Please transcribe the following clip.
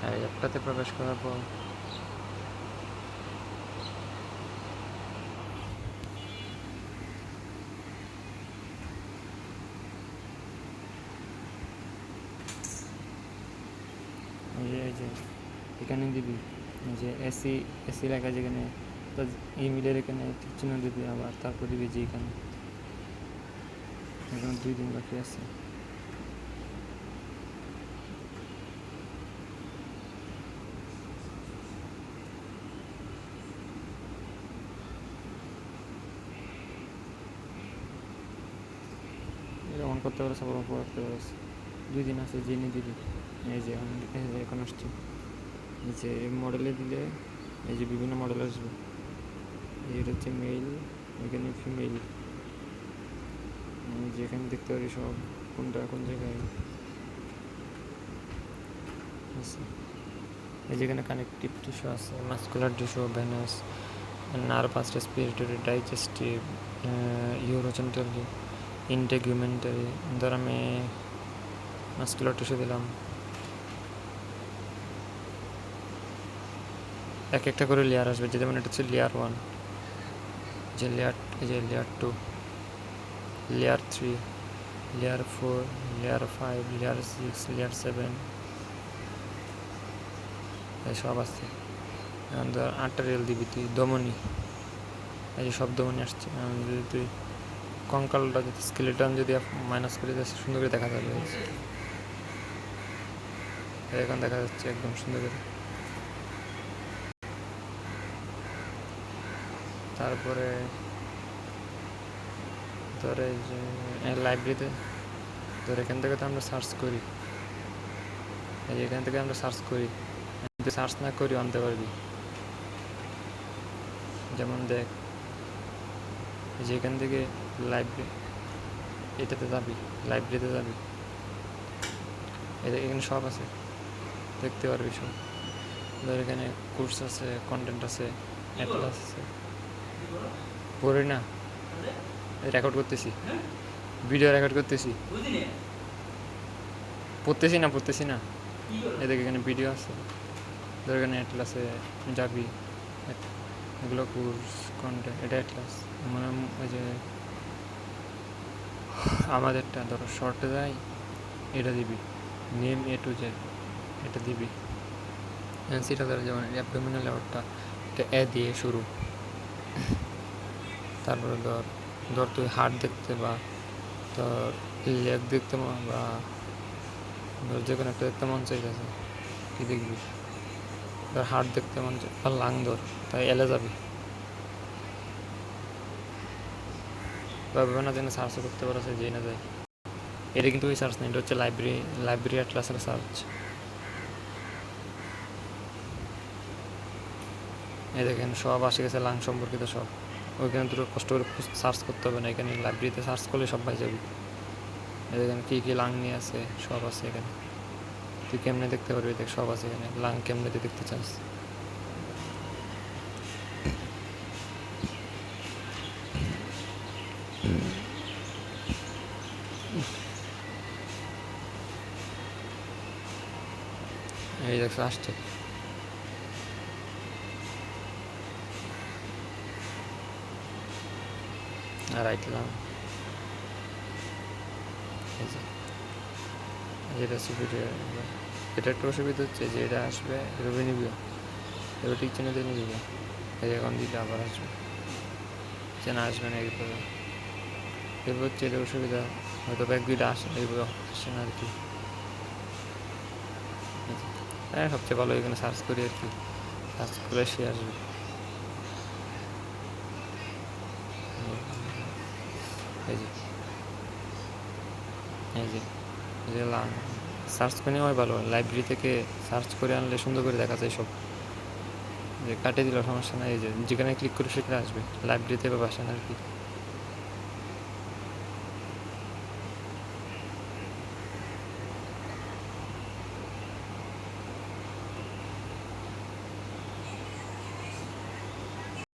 আর অ্যাপটাতে প্রবেশ করার পর এই যে এখানে দিবি যে এসি এসি লেখা যেখানে ইমেলের এখানে চিহ্ন দিবি, আবার তারপর দিবি যে এখানে এখন 2 দিন বাকি আছে। অন করতে পারো, সবার অফ করতে পারো। 2 দিন আছে, জেনে দিবি। এই যে এখন আসছে, এই যে মডেলে দিলে এই যে বিভিন্ন মডেল আসবে। এটা হচ্ছে মেল, এখানে ফিমেল, যেখানে দেখতে পারি সব কোনটা কোন জায়গায় আছে। এই যেখানে কানেকটিভ টিস্যু আছে, muscular tissue, venous, nervous, respiratory, digestive, ইউরোজেন্টালি, ইন্টেগুমেন্টারি। ধর আমি মাস্কুলার টিস্যু দিলাম, এক একটা করে লেয়ার আসবে। যেমন এটা হচ্ছে লেয়ার 1, যে লেয়ার, এই যে layer 2, layer 3, layer 4, layer 5, layer 6, layer 7, সব আছে। ধর আর্টারিয়াল দিবি তুই, ধমনী, এই যে সব ধমনী আসছে। যদি তুই কঙ্কালটা যদি স্কেলেটন যদি মাইনাস করে দিতে সুন্দর করে দেখা যাবে। এখন দেখা যাচ্ছে একদম সুন্দর করে। তারপরে ধর এই যে লাইব্রেরিতে, ধর এখান থেকে তো আমরা সার্চ করি, এই যে এখান থেকে আমরা সার্চ করি, সার্চ না করি আনতে পারবি। যেমন দেখ, যে এখান থেকে লাইব্রেরি, এটাতে যাবি, লাইব্রেরিতে যাবি, এখানে সব আছে, দেখতে পারবি সব। ধর এখানে কোর্স আছে, কন্টেন্ট আছে, অ্যাটলাস আছে। পড়ি না, রেকর্ড করতেছি, ভিডিও রেকর্ড করতেছি, পড়তেছি না। এদিকে এখানে ভিডিও আছে, ধর এখানে অ্যাটলাসে যাবি, এগুলো কোর্স কন্টেন্ট, এটা অ্যাটলাস। মানে ওই যে আমাদেরটা ধরো শর্টে যাই, এটা দিবি, নেম A to Z, এটা দিবি। সেটা ধরো যেমন অ্যাবডোমিনাল আউটটা, এটা এ দিয়ে শুরু। তারপরে ধর তুই হার্ট দেখতে বা তোর লেগ দেখতে বা ধর যে কোনো একটা দেখতে মন চাইতেছে, কি দেখবি? ধর হার্ট দেখতে মন চাই আর লাং ধর, তাই এলে যাবি। বা বিভিন্ন জন্য সার্চও করতে পারো, যে না যায়। এটা কিন্তু ওই সার্চ না, এটা হচ্ছে লাইব্রেরি অ্যাটলাসের সার্চ। এই দেখেন সব আসে গেছে লাং সম্পর্কিত সব। ওইখানে দুটো কষ্ট করে সার্চ করতে হবে না, এখানে লাইব্রেরিতে সার্চ করলে সব পাই যাবি। এই দেখেন কী কী লাং নিয়ে আছে, সব আছে এখানে। তুই কেমনে দেখতে পারবি, দেখ সব আছে এখানে। লাং কেমনে তুই দেখতে চাস, এই দেখছো আসছে। আর রাইটলাম, এই যে এটা সুপিরিয়র। এটা একটা অসুবিধা হচ্ছে যে এটা আসবে, এভাবে নিবি, এবার ঠিক চিনে দিয়ে নিবি, এই এখন দিলে আবার আসবে, চেনা আসবে না এইভাবে। এবার হচ্ছে এটা অসুবিধা, হয়তো ব্যাগ দুইটা এইভাবে আসে না আর কি। হ্যাঁ, সবচেয়ে ভালো এখানে সার্চ করি আর কি, সার্চ করলে সে আসবে। এই যে এই যে সার্চ করে নেওয়াই ভালো। লাইব্রেরি থেকে সার্চ করে আনলে সুন্দর করে দেখা যায় সব, যে কাটে দিল সমস্যা নাই। এই যে যেখানে ক্লিক করে সেখানে আসবে, লাইব্রেরিতে বা আসে না আর কি।